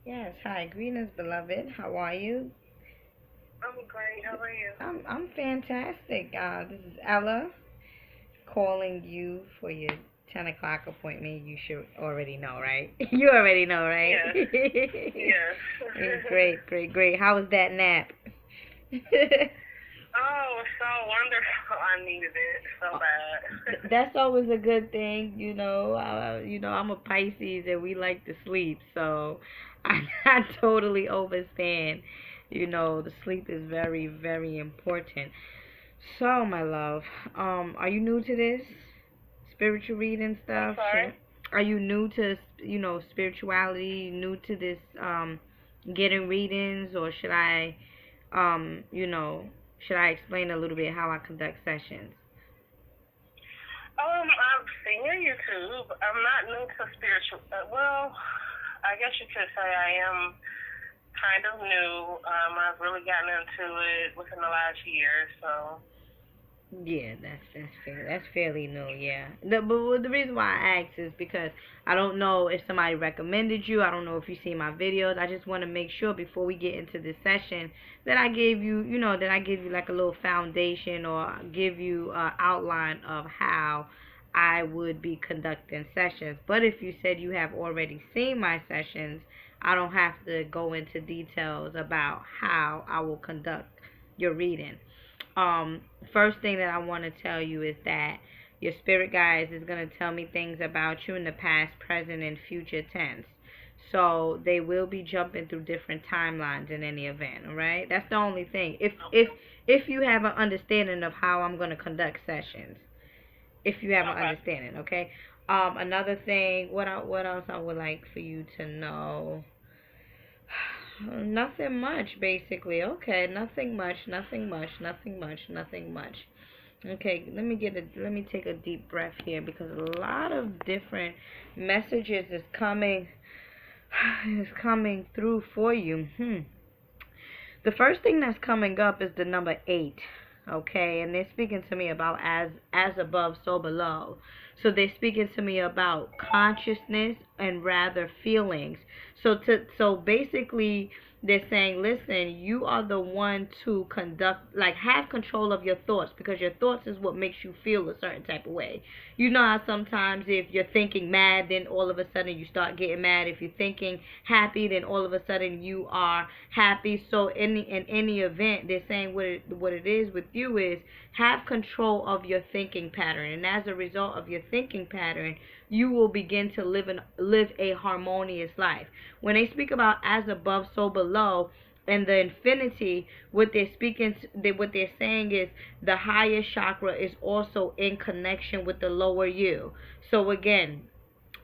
Yes, hi, greetings, beloved. How are you? I'm great. How are you? I'm fantastic. This is Ella calling you for your 10 o'clock appointment. You should already know, right? You already know, right? Yes. Yes. Great, great, great. How was that nap? Oh, it was so wonderful. I needed it so bad. That's always a good thing, I'm a Pisces and we like to sleep, so I totally understand. The sleep is very, very important. So, my love, are you new to this spiritual reading I'm stuff? sorry. Are you new to spirituality? New to this getting readings, or should I should I explain a little bit how I conduct sessions? I've seen your YouTube. I'm not new to spiritual. Well, I guess you could say I am kind of new. I've really gotten into it within the last year, so. Yeah, that's fair. That's fairly new. Yeah. But the reason why I asked is because I don't know if somebody recommended you. I don't know if you see my videos. I just want to make sure before we get into this session that I gave you, that I give you like a little foundation or give you an outline of how I would be conducting sessions. But if you said you have already seen my sessions, I don't have to go into details about how I will conduct your reading. um First thing that I want to tell you is that your spirit guides is going to tell me things about you in the past, present, and future tense. So they will be jumping through different timelines in any event. All right, that's the only thing. If you have an understanding of how I'm going to conduct sessions, if you have an Okay. understanding, okay. Another thing, what else I would like for you to know? Nothing much, basically. Okay, nothing much, nothing much, nothing much, nothing much. Okay, let me take a deep breath here because a lot of different messages is coming through for you. The first thing that's coming up is the number 8. Okay, and they're speaking to me about as above, so below. So they're speaking to me about consciousness and rather feelings. So basically they're saying, listen, you are the one to conduct, like, have control of your thoughts, because your thoughts is what makes you feel a certain type of way. You know how sometimes if you're thinking mad, then all of a sudden you start getting mad. If you're thinking happy, then all of a sudden you are happy. So in any event, they're saying what it is with you is have control of your thinking pattern, and as a result of your thinking pattern, you will begin to live a harmonious life. When they speak about as above, so below, and the infinity, what they're saying is the higher chakra is also in connection with the lower you. So again,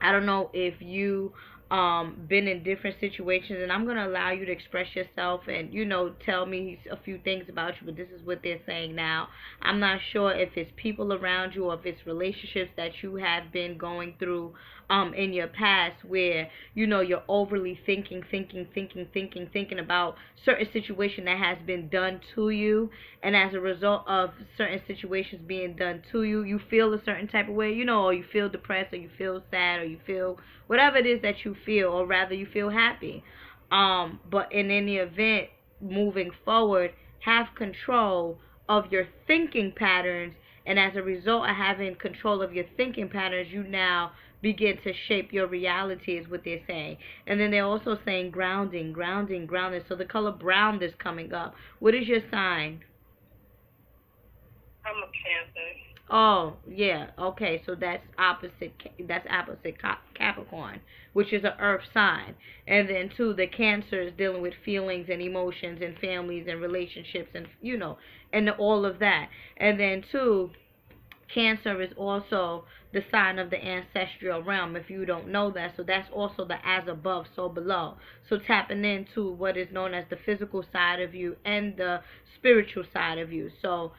I don't know if you been in different situations, and I'm gonna allow you to express yourself and tell me a few things about you, but this is what they're saying now. I'm not sure if it's people around you or if it's relationships that you have been going through in your past where you're overly thinking about certain situation that has been done to you, and as a result of certain situations being done to you, you feel a certain type of way, or you feel depressed, or you feel sad, or you feel whatever it is that you feel, or rather you feel happy. But in any event, moving forward, have control of your thinking patterns, and as a result of having control of your thinking patterns, you now begin to shape your reality, is what they're saying. And then they're also saying grounding, grounding, grounding. So the color brown is coming up. What is your sign? I'm a Cancer. Oh, yeah. Okay, so that's opposite. That's opposite Capricorn, which is a Earth sign. And then too, the Cancer is dealing with feelings and emotions and families and relationships, and and all of that. And then too, Cancer is also the sign of the ancestral realm, if you don't know that. So that's also the as above, so below. So tapping into what is known as the physical side of you and the spiritual side of you. So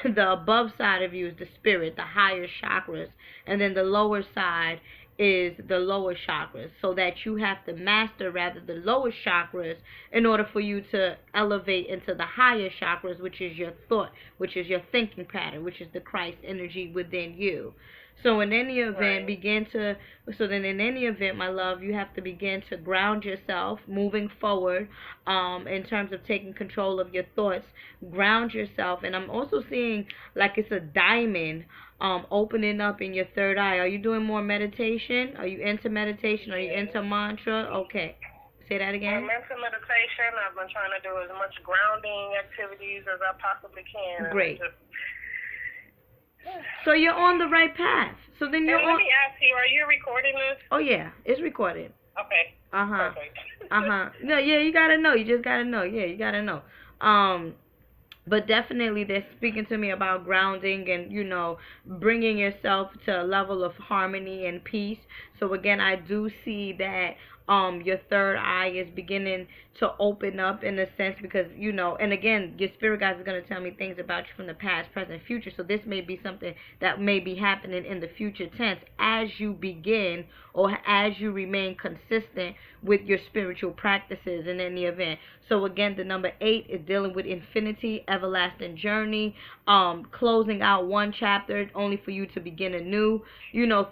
the above side of you is the spirit, the higher chakras, and then the lower side is the lower chakras, so that you have to master rather the lower chakras in order for you to elevate into the higher chakras, which is your thought, which is your thinking pattern, which is the Christ energy within you. So in any event, Right. so then in any event, my love, you have to begin to ground yourself moving forward, in terms of taking control of your thoughts. Ground yourself. And I'm also seeing like it's a diamond, opening up in your third eye. Are you doing more meditation? Are you into meditation? Are you Yeah. into mantra? Okay. Say that I'm again. into meditation. I've been trying to do as much grounding activities as I possibly can, and it Great. just. So you're on the right path. So then you're And let on. me ask you, are you recording this? Oh yeah, it's recorded. Okay. Uh-huh. Perfect. Uh-huh. No, yeah, you gotta know. You just gotta know. Yeah, you gotta know. Um, but definitely they're speaking to me about grounding and, bringing yourself to a level of harmony and peace. So again, I do see that your third eye is beginning to open up in a sense, because and again, your spirit guides are going to tell me things about you from the past, present, future. So this may be something that may be happening in the future tense as you begin, or as you remain consistent with your spiritual practices in any event. So again, the number 8 is dealing with infinity, everlasting journey, closing out one chapter only for you to begin anew,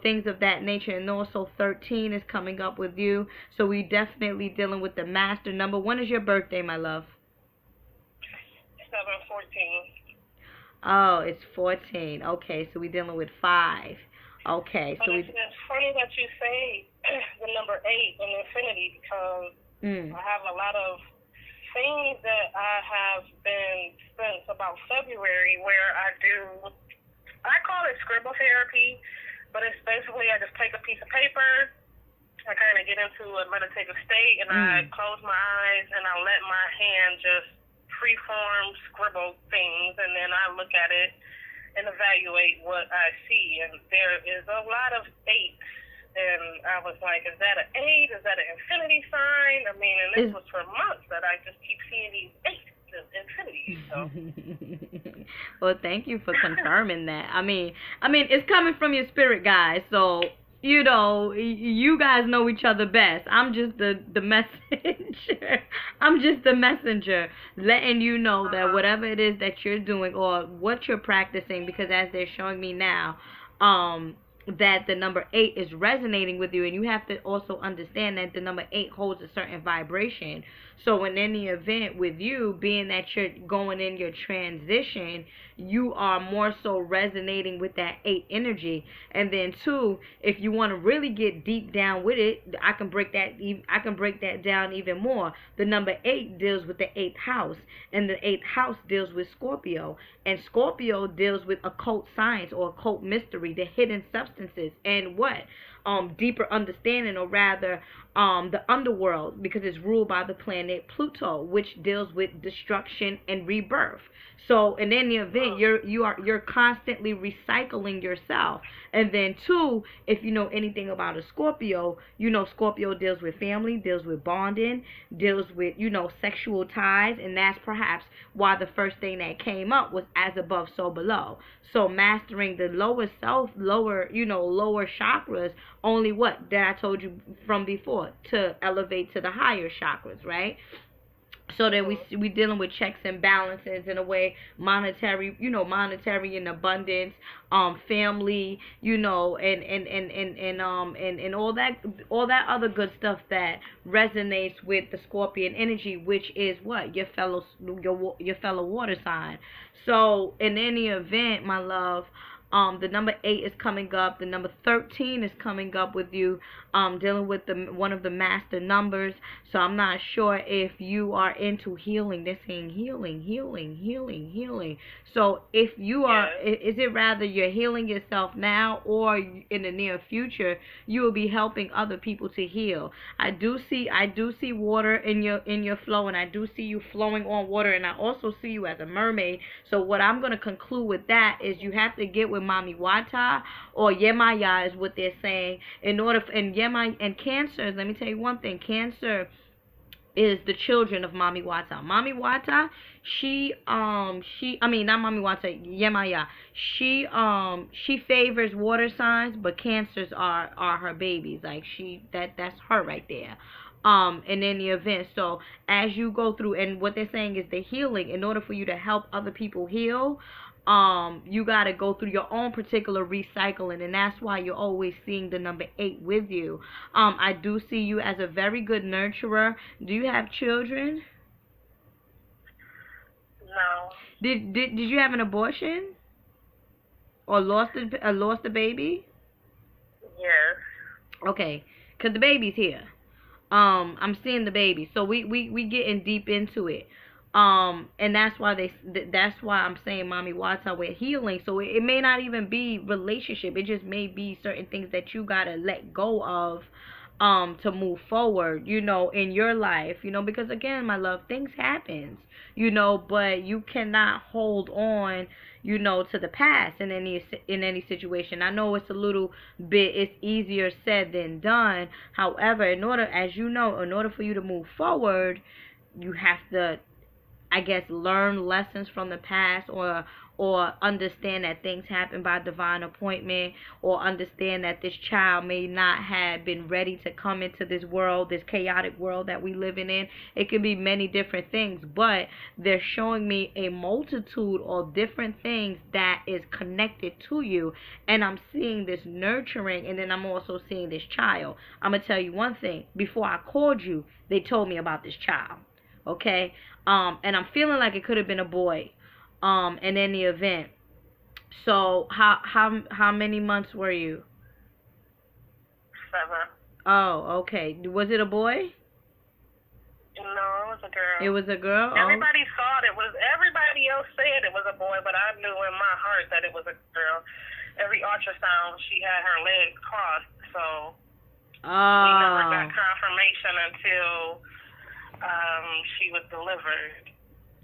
things of that nature. And also 13 is coming up with you. So we definitely dealing with the master number. When is your birthday, my love? 7/14. Oh, it's 14. Okay, so we dealing with 5. Okay, But so it's funny that you say the number 8 in infinity, because I have a lot of things that I have been since about February where I call it scribble therapy, but it's basically I just take a piece of paper, I kind of get into a meditative state, and I close my eyes and I let my hand just freeform scribble things, and then I look at it and evaluate what I see. And there is a lot of 8s, and I was like, is that an 8? Is that an infinity sign? I mean, and this was for months that I just keep seeing these 8s, the infinity. So. Well, thank you for confirming that. I mean, it's coming from your spirit guys, so you guys know each other best. I'm just the messenger. I'm just the messenger, letting you know that whatever it is that you're doing or what you're practicing, because as they're showing me now, that the number 8 is resonating with you, and you have to also understand that the number 8 holds a certain vibration. So in any event with you, being that you're going in your transition, you are more so resonating with that 8 energy. And then 2, if you want to really get deep down with it, I can break that down even more. The number 8 deals with the 8th house, and the 8th house deals with Scorpio, and Scorpio deals with occult science or occult mystery, the hidden substances, and what deeper understanding, or rather the underworld, because it's ruled by the planet Pluto, which deals with destruction and rebirth. So in any event, you're constantly recycling yourself. And then 2, if you know anything about a Scorpio, Scorpio deals with family, deals with bonding, deals with sexual ties, and that's perhaps why the first thing that came up was as above, so below. So mastering the lower self, lower chakras, only what that I told you from before, to elevate to the higher chakras, right? So that we dealing with checks and balances in a way, monetary and abundance, family, and all that other good stuff that resonates with the Scorpion energy, which is what your fellow water sign. So in any event, my love, the number 8 is coming up. The number 13 is coming up with you, dealing with one of the master numbers. So I'm not sure if you are into healing. They're saying healing, healing, healing, healing. So if you are, is it rather you're healing yourself now, or in the near future you will be helping other people to heal? I do see water in your flow, and I do see you flowing on water, and I also see you as a mermaid. So what I'm going to conclude with that is you have to get with Mami Wata, or Yemaya is what they're saying, in order and Yemaya and Cancer. Let me tell you one thing. Cancer is the children of Mami Wata. Mami Wata, I mean, not Mami Wata, Yemaya. She favors water signs, but Cancers are her babies. Like that's her right there. In any event, so as you go through, and what they're saying is the healing, in order for you to help other people heal, you got to go through your own particular recycling, and that's why you're always seeing the number 8 with you. I do see you as a very good nurturer. Do you have children? No. Did you have an abortion or lost a baby? Yes. Okay, cause the baby's here. I'm seeing the baby, so we getting deep into it. And that's why that's why I'm saying, mommy, Wata, we're healing. So it may not even be relationship. It just may be certain things that you gotta let go of, to move forward, in your life, because again, my love, things happens, but you cannot hold on, to the past in any situation. I know it's a little bit, it's easier said than done. However, in order for you to move forward, you have to, I guess, learn lessons from the past, or understand that things happen by divine appointment, or understand that this child may not have been ready to come into this world, this chaotic world that we living in. It can be many different things, but they're showing me a multitude of different things that is connected to you, and I'm seeing this nurturing, and then I'm also seeing this child. I'm gonna tell you one thing. Before I called you, they told me about this child. Okay, and I'm feeling like it could have been a boy, in any event. So how many months were you? 7. Oh, okay. Was it a boy? No, it was a girl. It was a girl. Everybody thought it was. Everybody else said it was a boy, but I knew in my heart that it was a girl. Every ultrasound, she had her legs crossed, so we never got confirmation until she was delivered.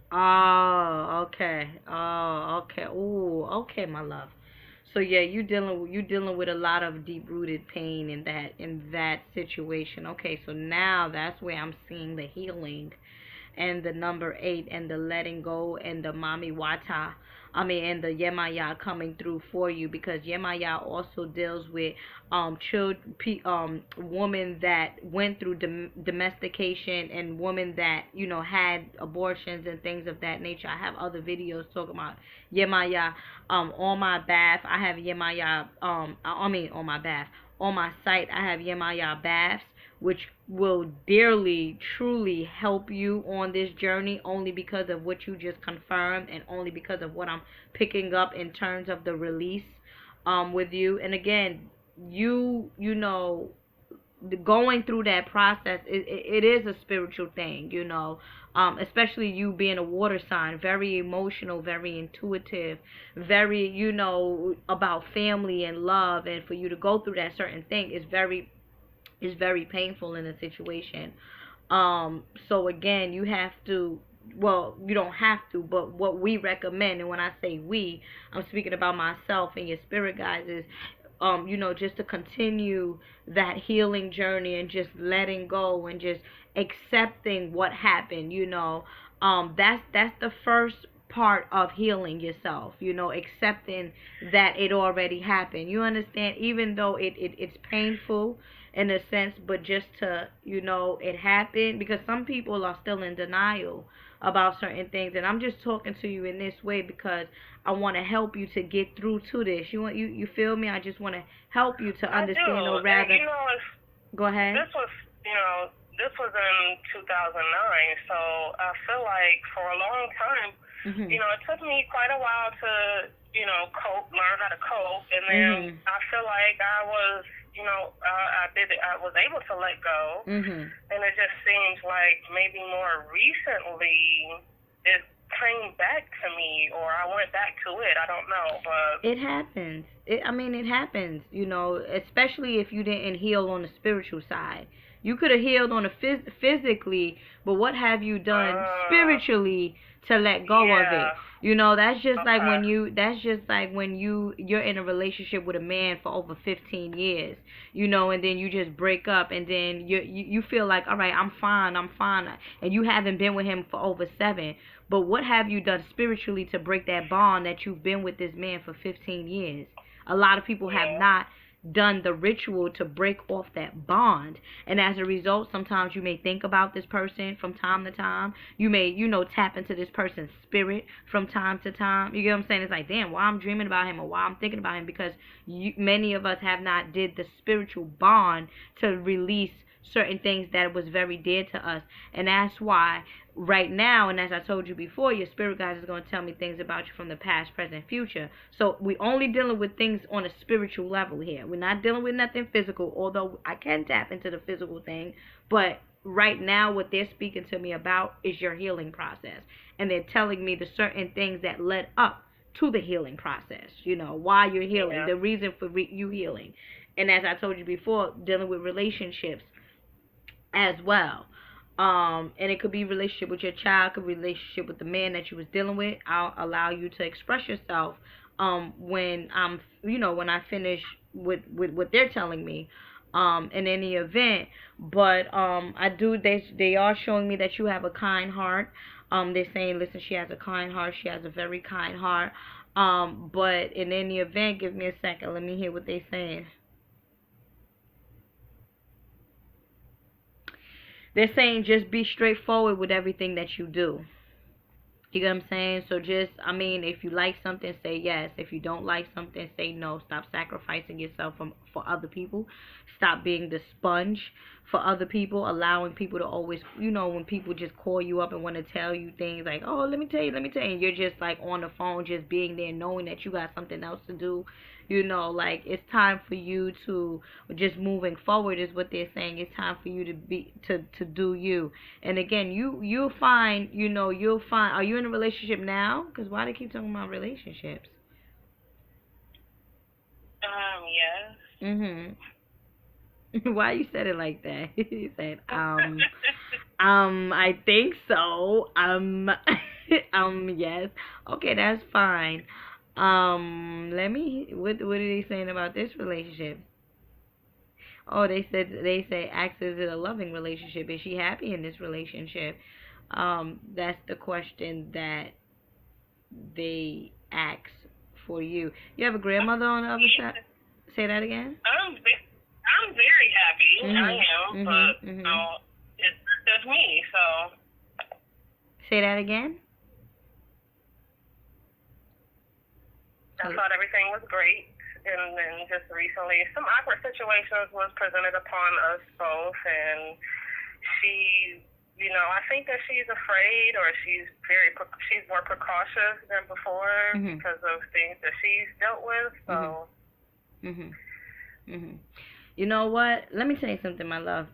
Oh, okay. Oh, okay. Ooh, okay, my love. So yeah, you dealing with a lot of deep rooted pain in that situation. Okay, so now that's where I'm seeing the healing, and the number 8, and the letting go, and the Mami Wata. And the Yemaya coming through for you, because Yemaya also deals with women that went through domestication, and women that had abortions and things of that nature. I have other videos talking about Yemaya. On my bath, I have Yemaya. On my bath, on my site, I have Yemaya baths, which will dearly, truly help you on this journey, only because of what you just confirmed, and only because of what I'm picking up in terms of the release, with you. And again, going through that process, it is a spiritual thing, especially you being a water sign, very emotional, very intuitive, very, about family and love, and for you to go through that certain thing is very painful in a situation. So again, you have to, well, you don't have to, but what we recommend, and when I say we, I'm speaking about myself and your spirit guides, is just to continue that healing journey, and just letting go, and just accepting what happened. That's the first part of healing yourself, accepting that it already happened. You understand? Even though it's painful in a sense, but just to, it happened, because some people are still in denial about certain things, and I'm just talking to you in this way because I want to help you to get through to this. You feel me? I just want to help you to understand, or rather, and, go ahead. This was in 2009, so I feel like for a long time, it took me quite a while to, learn how to cope, and then I feel like I was, I was able to let go, and it just seems like maybe more recently it came back to me, or I went back to it. I don't know, but it happens. It happens, especially if you didn't heal on the spiritual side. You could have healed on the physically, but what have you done spiritually to let go of it? That's just like when you're in a relationship with a man for over 15 years, and then you just break up, and then you feel like, all right, I'm fine, and you haven't been with him for over 7. But what have you done spiritually to break that bond that you've been with this man for 15 years? A lot of people have not done the ritual to break off that bond. And as a result, sometimes you may think about this person from time to time. You may, tap into this person's spirit from time to time. You get what I'm saying? It's like, damn, why I'm dreaming about him or why I'm thinking about him, because many of us have not did the spiritual bond to release certain things that was very dear to us. And that's why right now, and as I told you before, your spirit guides is going to tell me things about you from the past, present, future. So we only dealing with things on a spiritual level here. We're not dealing with nothing physical, although I can tap into the physical thing. But right now, what they're speaking to me about is your healing process. And they're telling me the certain things that led up to the healing process, why you're healing, the reason for you healing. And as I told you before, dealing with relationships as well. And it could be relationship with your child, could be relationship with the man that you was dealing with. I'll allow you to express yourself when when I finish with what they're telling me in any event. But they are showing me that you have a kind heart. They're saying, listen, she has a kind heart, she has a very kind heart. But in any event, give me a second, let me hear what they're saying. They're saying just be straightforward with everything that you do. You get what I'm saying? So if you like something, say yes. If you don't like something, say no. Stop sacrificing yourself for other people. Stop being the sponge for other people, allowing people to always, when people just call you up and want to tell you things like, oh, let me tell you, and you're just like on the phone, just being there, knowing that you got something else to do. Like it's time for you to just moving forward is what they're saying. It's time for you to do you. And again, you'll find, are you in a relationship now? Because why do they keep talking about relationships? Yes. Why you said it like that? You said, I think so. Yes. Okay, that's fine. What are they saying about this relationship? Oh, they say, ask, is it a loving relationship? Is she happy in this relationship? That's the question that they ask for you. You have a grandmother on the other side? Say that again? I'm very happy. I am, but it's just me, so. Say that again? I thought everything was great, and then just recently some awkward situations was presented upon us both, and she, I think that she's afraid, or she's more precautious than before because of things that she's dealt with. So. You know what? Let me tell you something, my love.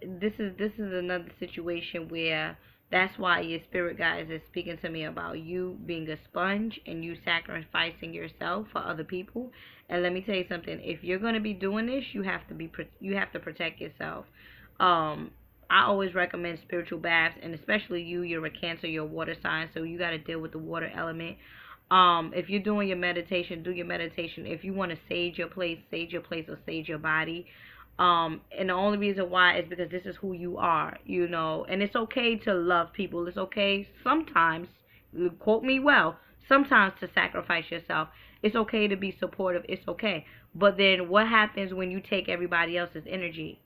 This is another situation where that's why your spirit guides is speaking to me about you being a sponge and you sacrificing yourself for other people. And let me tell you something. If you're going to be doing this, you have to protect yourself. I always recommend spiritual baths, and especially you're a Cancer, you're a water sign, so you got to deal with the water element. If you're doing your meditation, do your meditation. If you want to sage your place or sage your body. And the only reason why is because this is who you are, and it's okay to love people. It's okay sometimes, quote me well, sometimes to sacrifice yourself. It's okay to be supportive. It's okay. But then what happens when you take everybody else's energy?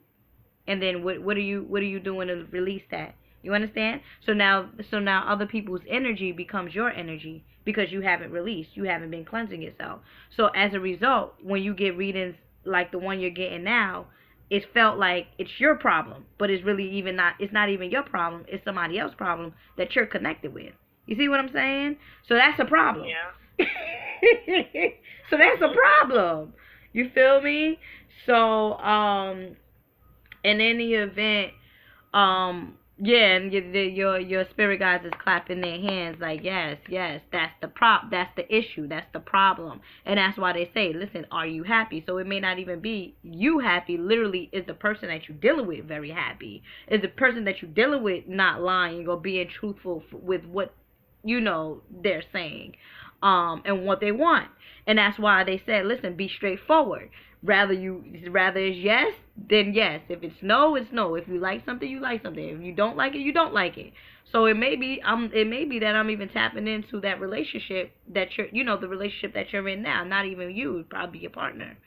And then what are you doing to release that? You understand? So now other people's energy becomes your energy because you haven't released. You haven't been cleansing yourself. So as a result, when you get readings like the one you're getting now, it felt like it's your problem, but it's really it's not even your problem. It's somebody else's problem that you're connected with. You see what I'm saying? So that's a problem. Yeah. So that's a problem. You feel me? So, in any event, yeah, and your spirit guides is clapping their hands like, yes, that's the issue, that's the problem. And that's why they say, listen, are you happy? So it may not even be you happy. Literally, is the person that you're dealing with very happy? Is the person that you're dealing with not lying or being truthful with what they're saying, and what they want? And that's why they said, listen, be straightforward. Rather it's yes, then yes. If it's no, it's no. If you like something, you like something. If you don't like it, you don't like it. So it may be that I'm even tapping into that relationship that you're, the relationship that you're in now. Not even you, probably your partner.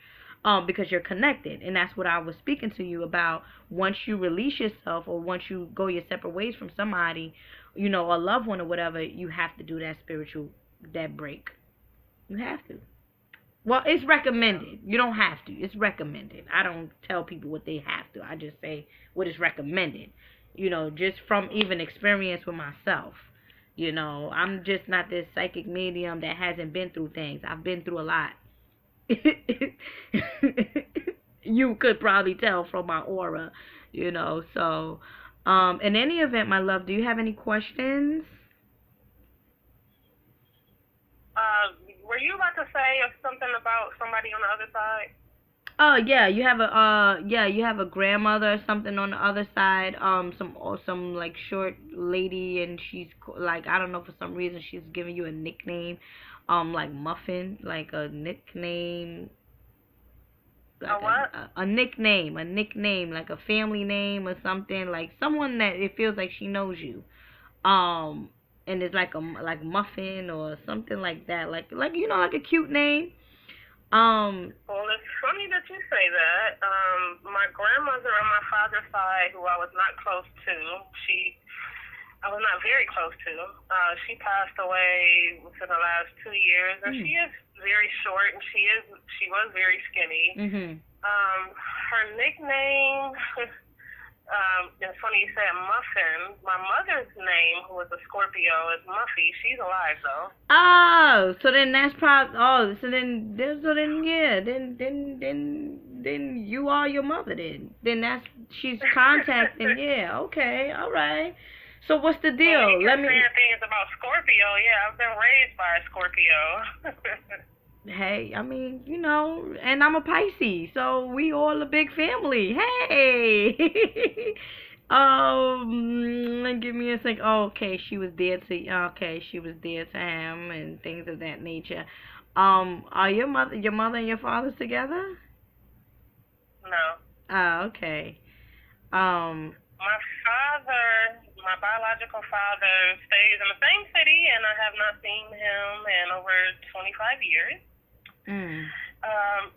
because you're connected. And that's what I was speaking to you about. Once you release yourself, or once you go your separate ways from somebody, you know, a loved one or whatever, you have to do that break. You have to. Well, it's recommended. You don't have to. It's recommended. I don't tell people what they have to. I just say what is recommended. You know, just from even experience with myself. You know, I'm just not this psychic medium that hasn't been through things. I've been through a lot. You could probably tell from my aura, you know. So, in any event, my love, do you have any questions? Were you about to say something about somebody on the other side? Oh yeah, you have a grandmother or something on the other side. Some like short lady, and she's like, I don't know, for some reason she's giving you a nickname, like Muffin, like a nickname, A like what? a nickname, like a family name or something, like someone that it feels like she knows you. Um, and it's like Muffin or something like that, like you know, like a cute name. Um, Well, it's funny that you say that. My grandmother on my father's side, who I was not close to, I was not very close to. She passed away within the last 2 years, and she is very short, and she was very skinny. mhm. Her nickname, it's funny you said Muffin. My mother's name, who was a Scorpio, is Muffy. She's alive though. Oh, so then that's probably. Oh, yeah. Then you are your mother. Then that's she's contacting. Yeah. Okay. All right. So what's the deal? Well, you Let kept me. saying things about Scorpio. Yeah, I've been raised by a Scorpio. Hey, I mean, you know, and I'm a Pisces, so we all a big family. Hey. Give me a sec. Oh, okay, she was there to. Okay, she was there to him and things of that nature. Are your mother and your father together? No. Oh, okay. Um, My father, my biological father, stays in the same city, and I have not seen him in over 25 years. mm,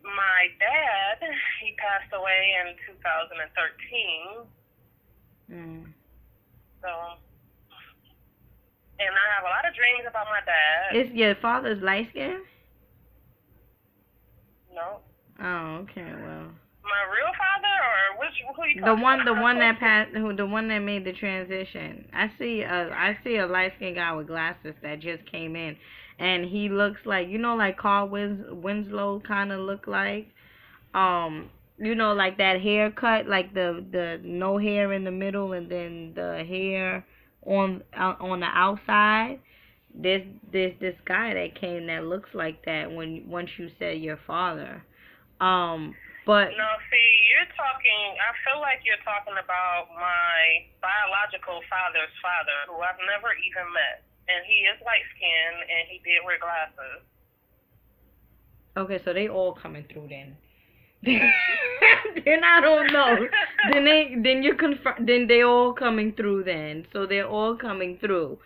My dad, he passed away in 2013. mm. So, and I have a lot of dreams about my dad. Is your father's light skin? No. Oh, okay, well. My real father, or who you talking about? The one that made the transition. I see a light skinned guy with glasses that just came in, and he looks like, you know, like Carl Winslow kind of look like, you know, like that haircut, like the no hair in the middle and then the hair on the outside. There's this guy that came that looks like that once you said your father. But No, see, you're talking, I feel like you're talking about my biological father's father, who I've never even met. And he is light skinned, and he did wear glasses. okay, so they all coming through then. Then I don't know. Then they all coming through then. So they're all coming through.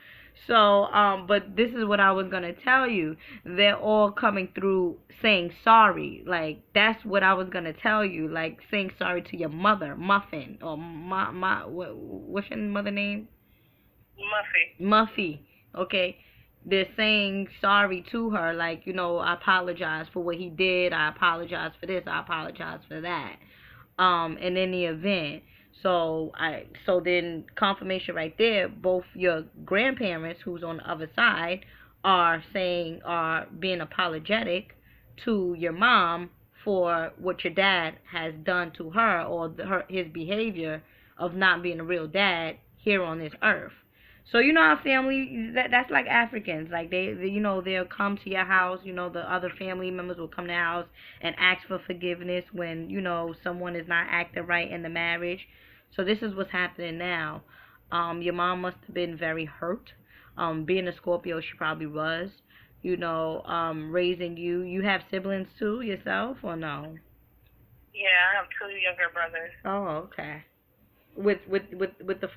So, but this is what I was gonna tell you. They're all coming through saying sorry. Like that's what I was gonna tell you. Like saying sorry to your mother, Muffin, or what's your mother name? Muffy. Okay. They're saying sorry to her, like, you know, I apologize for what he did. I apologize for this. I apologize for that. In any event. So then confirmation right there, both your grandparents who's on the other side are being apologetic to your mom for what your dad has done to her, or his behavior of not being a real dad here on this earth. So you know our family, that's like Africans, like they you know, they'll come to your house, you know, the other family members will come to the house and ask for forgiveness when, you know, someone is not acting right in the marriage. So this is what's happening now. Your mom must have been very hurt. Being a Scorpio, she probably was. You know, raising you. You have siblings too yourself, or no? Yeah, I have two younger brothers. Oh, okay. With the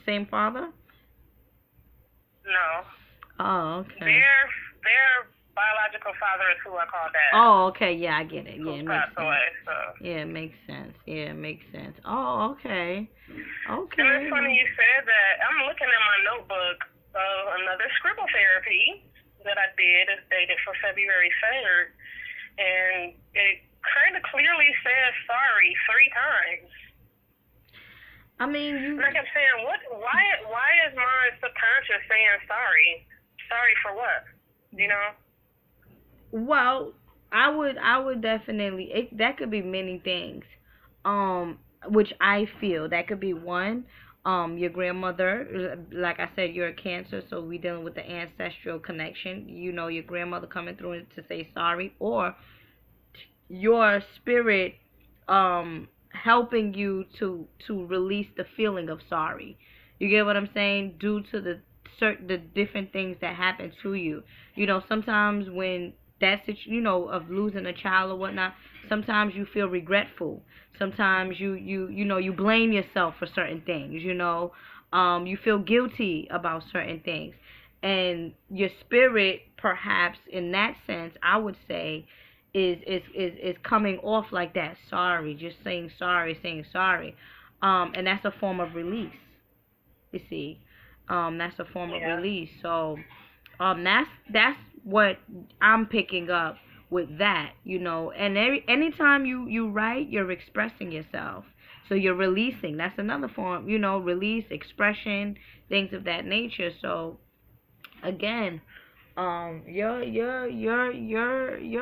same father? No. Oh, okay. They're biological father is who I call dad. Oh, okay, yeah, I get it. Yeah, it makes Passed sense. away, so. Yeah, it makes sense. Yeah, it makes sense. Oh, okay. Okay. And it's funny you said that. I'm looking at my notebook of another scribble therapy that I did. It's dated for February 3rd, and it kind of clearly says sorry 3 times. I mean, you. And I kept saying, why is my subconscious saying sorry? Sorry for what? You know? Well, I would definitely. That could be many things. Which I feel that could be one. Your grandmother, like I said, you're a Cancer, so we dealing with the ancestral connection. You know, your grandmother coming through to say sorry, or your spirit helping you to release the feeling of sorry. You get what I'm saying? Due to the different things that happen to you. You know, sometimes when of losing a child or whatnot, sometimes you feel regretful. Sometimes you blame yourself for certain things, you feel guilty about certain things. And your spirit, perhaps in that sense, I would say, is coming off like that. Sorry, just saying sorry. And that's a form of release. You see, that's a form of release. So, that's what I'm picking up with that. And anytime you write, you're expressing yourself. So you're releasing. That's another form. Release, expression, things of that nature. So again, you're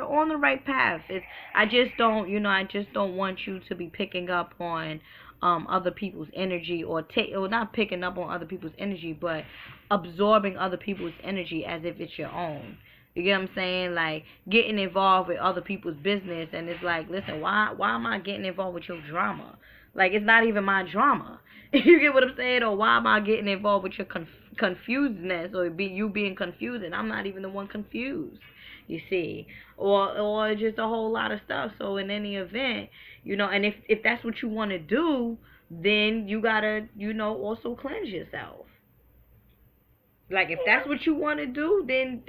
on the right path. I just don't want you to be picking up on other people's energy, or not picking up on other people's energy, but absorbing other people's energy as if it's your own. You get what I'm saying? Like getting involved with other people's business, and it's like, listen, why am I getting involved with your drama? Like, it's not even my drama. You get what I'm saying? Or why am I getting involved with your confusedness, or you being confused, and I'm not even the one confused? You see, or just a whole lot of stuff. So in any event, and if that's what you want to do, then you gotta, also cleanse yourself. Like, if that's what you want to do, then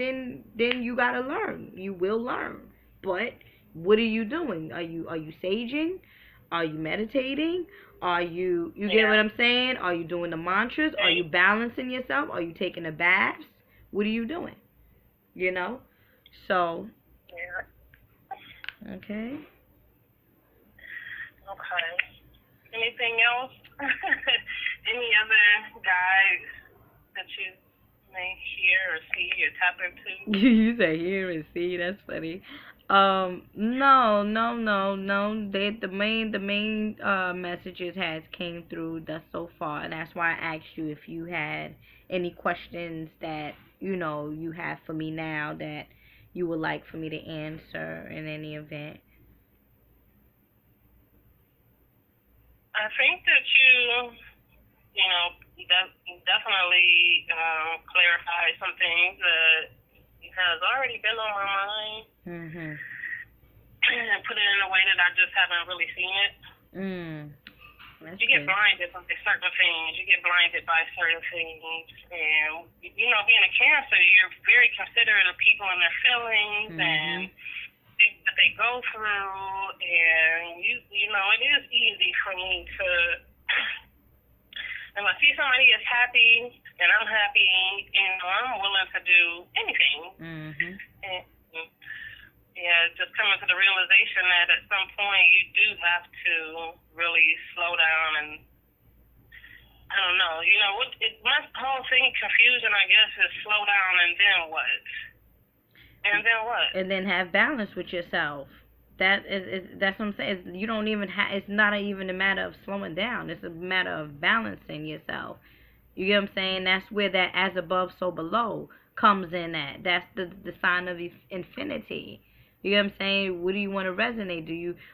you gotta learn. You will learn. But what are you doing? Are you saging? Are you meditating? Are you get what I'm saying? Are you doing the mantras? Are you balancing yourself? Are you taking the baths? What are you doing? So, Yeah. okay. Okay. Anything else? Any other guides that you may hear or see or tap into? You say hear and see. That's funny. No, no, no, no. The main messages has came through thus so far, and that's why I asked you if you had any questions that you have for me now that you would like for me to answer in any event. I think that you definitely clarified some things that has already been on my mind. Mhm. And put it in a way that I just haven't really seen it. You get blinded by certain things. You get blinded by certain things. And, being a Cancer, you're very considerate of people and their feelings and things that they go through. And, it is easy for me to, if I see somebody is happy and I'm happy, I'm willing to do anything. And, just coming to the realization that at some point you do have to really slow down and, I don't know, my whole thing, confusion, I guess, is slow down and then what? And then what? And then have balance with yourself. That's what I'm saying. You don't even it's not even a matter of slowing down. It's a matter of balancing yourself. You get what I'm saying? That's where that as above, so below comes in at. That's the sign of infinity. You get what I'm saying? What do you want to resonate?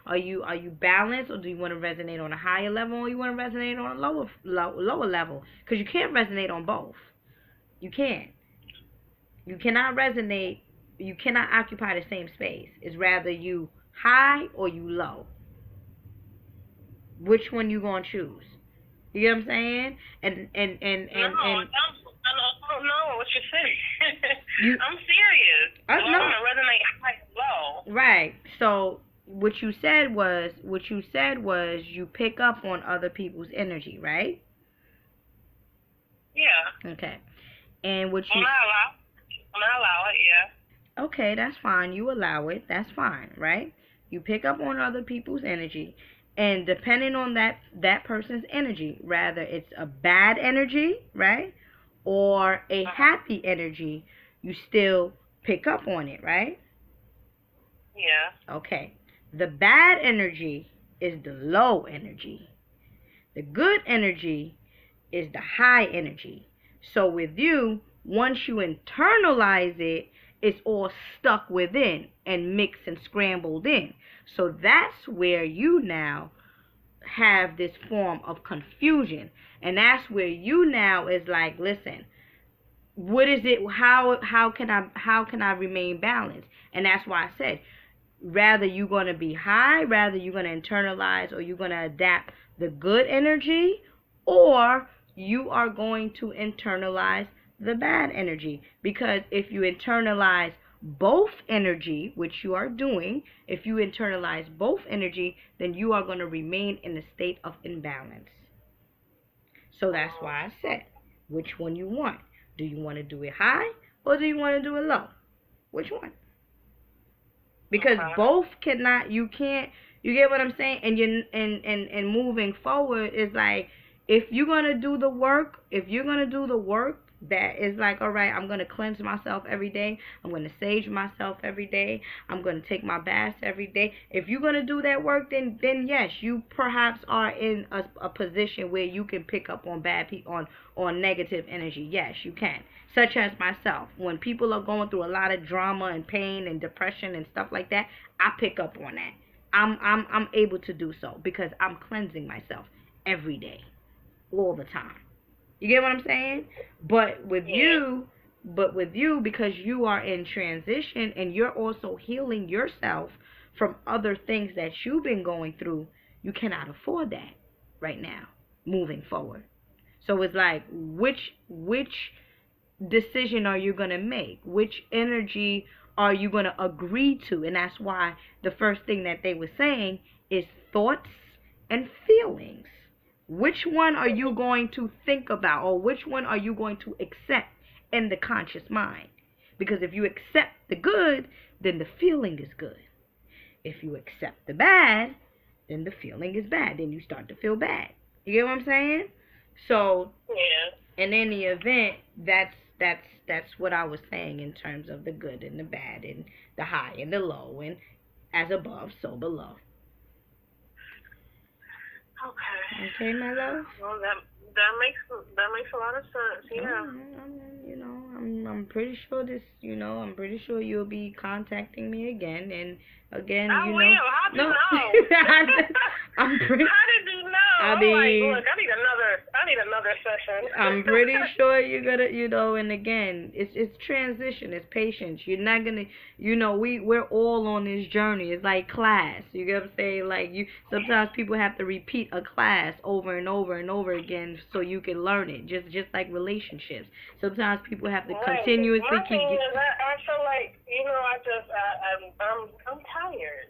Are you balanced, or do you want to resonate on a higher level, or you want to resonate on a lower level? Because you can't resonate on both. You can't. You cannot resonate. You cannot occupy the same space. It's rather you high or you low. Which one you gonna choose? You get what I'm saying? And No, I don't know what you're saying. You, I'm serious. I I know. want to resonate high and low. Right. So what you said was you pick up on other people's energy, right? Yeah. Okay. And what When you I allow it, yeah. Okay, that's fine. You allow it. That's fine, right? You pick up on other people's energy, and depending on that person's energy, rather it's a bad energy, right? Or a happy energy, you still pick up on it, right? Yeah. Okay. The bad energy is the low energy. The good energy is the high energy. So with you, once you internalize it, it's all stuck within and mixed and scrambled in. So that's where you now have this form of confusion. And that's where you now is like, listen, what is it, how can I remain balanced? And that's why I said, rather you're going to be high, rather you're going to internalize or you're going to adapt the good energy, or you are going to internalize the bad energy. Because if you internalize both energy, which you are doing, if you internalize both energy, then you are going to remain in a state of imbalance. So that's why I said, which one you want? Do you want to do it high or do you want to do it low? Which one? Because both cannot, you can't, you get what I'm saying? And you and moving forward is like, if you're gonna do the work, that is like, all right, I'm gonna cleanse myself every day, I'm gonna sage myself every day, I'm gonna take my baths every day. If you're gonna do that work, then yes, you perhaps are in a position where you can pick up on bad people, on negative energy. Yes, you can. Such as myself, when people are going through a lot of drama and pain and depression and stuff like that, I pick up on that. I'm able to do so because I'm cleansing myself every day, all the time. You get what I'm saying? But with you, because you are in transition and you're also healing yourself from other things that you've been going through, you cannot afford that right now, moving forward. So it's like, which decision are you going to make? Which energy are you going to agree to? And that's why the first thing that they were saying is thoughts and feelings. Which one are you going to think about, or which one are you going to accept in the conscious mind? Because if you accept the good, then the feeling is good. If you accept the bad, then the feeling is bad. Then you start to feel bad. You get what I'm saying? So, in any event, that's what I was saying in terms of the good and the bad and the high and the low, and as above, so below. Okay. Okay, my love. Well, that makes a lot of sense. Yeah. I'm pretty sure I'm pretty sure you'll be contacting me again, and again, I will. How did you know? I'm pretty. How did you know? I mean, look, I need another session. I'm pretty sure you're gonna, and again, it's transition, it's patience. You're not gonna, we're all on this journey. It's like class. You get what I'm saying? Like, sometimes people have to repeat a class over and over and over again so you can learn it. Just like relationships. Sometimes people have to continuously My thing is, I feel like, I'm tired.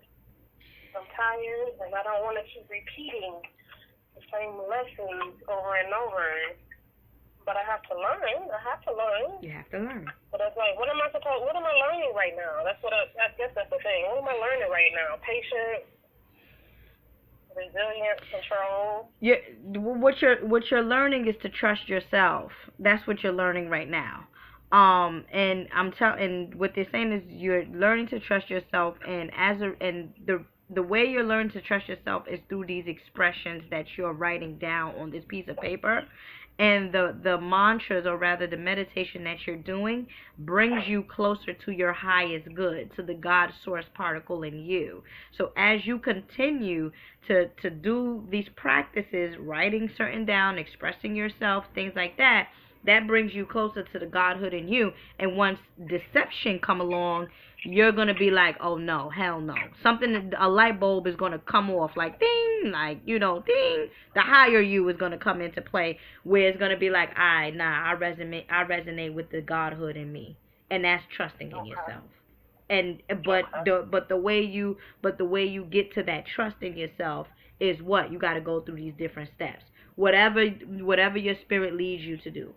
I'm tired, and I don't want to keep repeating the same lessons over and over. But I have to learn. You have to learn. But it's like, what am I learning right now? I guess that's the thing. What am I learning right now? Patience, resilience, control. Yeah, what you're learning is to trust yourself. That's what you're learning right now. And and what they're saying is you're learning to trust yourself, and the way you're learning to trust yourself is through these expressions that you're writing down on this piece of paper. And the mantras, or rather the meditation that you're doing, brings you closer to your highest good, to the God source particle in you. So as you continue to do these practices, writing certain down, expressing yourself, things like that, that brings you closer to the Godhood in you. And once deception come along, you're gonna be like, oh no, hell no. Something, a light bulb is gonna come off, like ding, like, you know, ding. The higher you is gonna come into play, where it's gonna be like, I resonate with the Godhood in me, and that's trusting in yourself. And the way you get to that trust in yourself is what you got to go through these different steps. Whatever your spirit leads you to do,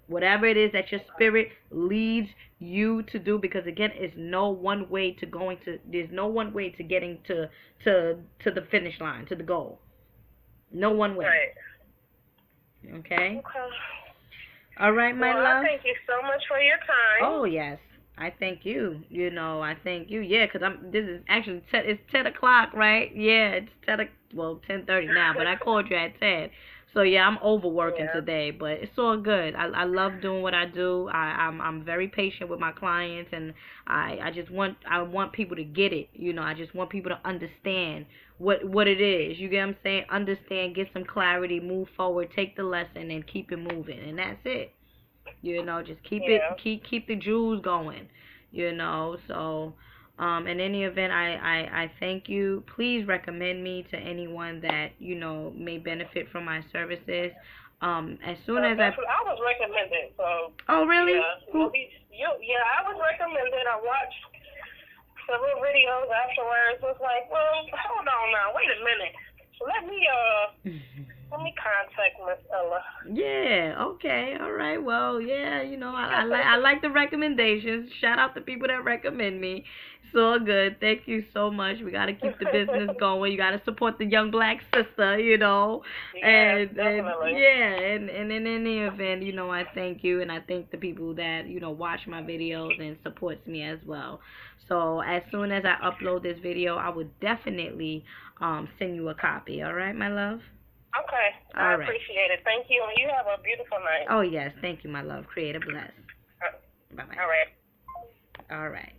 whatever it is that your spirit leads you to do, because again, there's no one way to getting to the finish line, to the goal. No one way. Right. Okay. All right, my love. Thank you so much for your time. Oh yes, I thank you. I thank you. Yeah, because this is actually it's 10 o'clock, right? Yeah, it's 10:30 now, but I called you at 10. So yeah, I'm overworking today, but it's all good. I love doing what I do. I'm very patient with my clients, and I want people to get it. I just want people to understand what it is. You get what I'm saying? Understand, get some clarity, move forward, take the lesson, and keep it moving, and that's it. Just keep the jewels going. So in any event, I thank you. Please recommend me to anyone that may benefit from my services. As soon as I was recommended. So. Oh really? Yeah, I was recommended. I watched several videos afterwards. It was like, well, hold on now, wait a minute. So let me contact Miss Ella. Yeah, okay, all right. Well, yeah, I like the recommendations. Shout out to people that recommend me. It's all good. Thank you so much. We got to keep the business going. You got to support the young black sister, Yeah, and definitely. And in any event, I thank you, and I thank the people that, watch my videos and supports me as well. So as soon as I upload this video, I would definitely send you a copy. All right, my love? Okay. I appreciate it. Thank you. And you have a beautiful night. Oh, yes. Thank you, my love. Creator bless. Bye-bye. All right. All right.